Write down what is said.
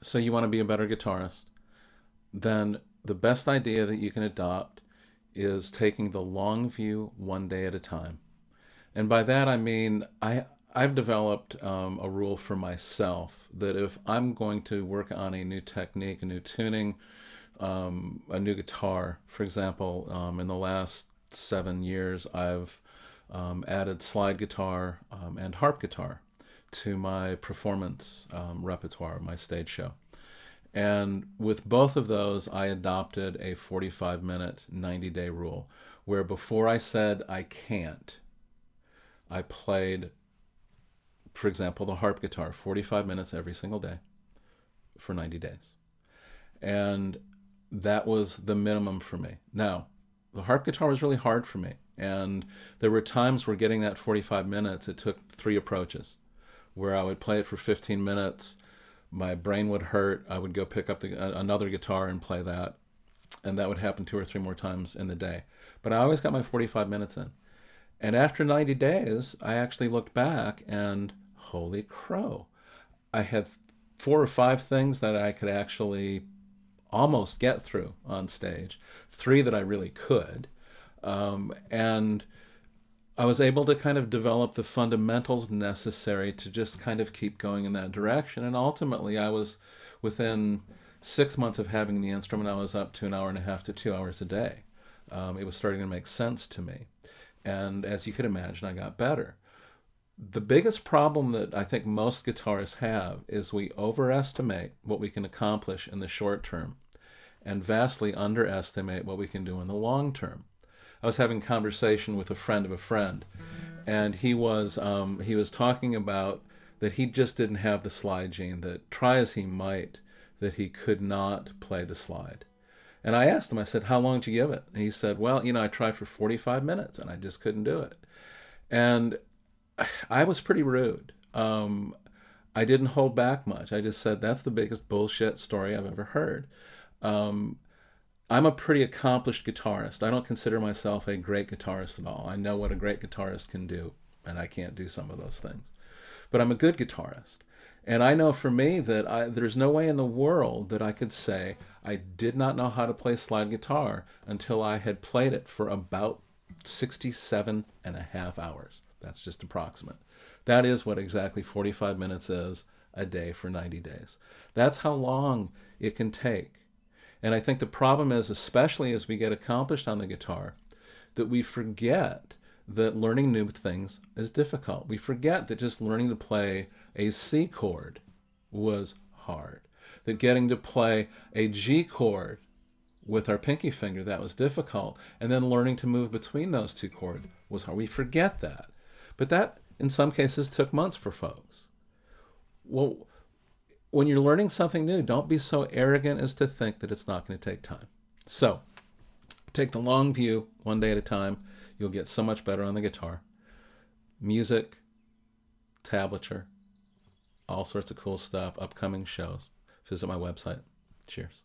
So you want to be a better guitarist? Then the best idea that you can adopt is taking the long view one day at a time. And by that I mean I've developed a rule for myself that if I'm going to work on a new technique, a new tuning, a new guitar, for example, in the last 7 years, I've added slide guitar and harp guitar to my performance repertoire, my stage show. And with both of those, I adopted a 45-minute, 90-day rule where before I said I can't, I played, for example, the harp guitar 45 minutes every single day for 90 days. And that was the minimum for me. Now, the harp guitar was really hard for me. And there were times where getting that 45 minutes, it took 3 approaches, where I would play it for 15 minutes. My brain would hurt. I would go pick up another guitar and play that. And that would happen 2 or 3 more times in the day. But I always got my 45 minutes in. And after 90 days, I actually looked back and holy crow, I had 4 or 5 things that I could actually almost get through on stage, 3 that I really could. And I was able to kind of develop the fundamentals necessary to just kind of keep going in that direction. And ultimately, I was within 6 months of having the instrument, I was up to an hour and a half to 2 hours a day. It was starting to make sense to me. And as you could imagine, I got better. The biggest problem that I think most guitarists have is we overestimate what we can accomplish in the short term and vastly underestimate what we can do in the long term. I was having a conversation with a friend of a friend, and he was talking about that he just didn't have the slide gene, that try as he might, that he could not play the slide. And I asked him, I said, how long did you give it? And he said, well, I tried for 45 minutes and I just couldn't do it. And I was pretty rude. I didn't hold back much. I just said, that's the biggest bullshit story I've ever heard. Um, I'm a pretty accomplished guitarist. I don't consider myself a great guitarist at all. I know what a great guitarist can do, and I can't do some of those things. But I'm a good guitarist. And I know for me that there's no way in the world that I could say I did not know how to play slide guitar until I had played it for about 67 and a half hours. That's just approximate. That is what exactly 45 minutes is a day for 90 days. That's how long it can take. And I think the problem is, especially as we get accomplished on the guitar, that we forget that learning new things is difficult. We forget that just learning to play a C chord was hard. That getting to play a G chord with our pinky finger, that was difficult. And then learning to move between those 2 chords was hard. We forget that. But that, in some cases, took months for folks. Well, when you're learning something new, don't be so arrogant as to think that it's not going to take time. So, take the long view, one day at a time. You'll get so much better on the guitar. Music, tablature, all sorts of cool stuff, upcoming shows. Visit my website. Cheers.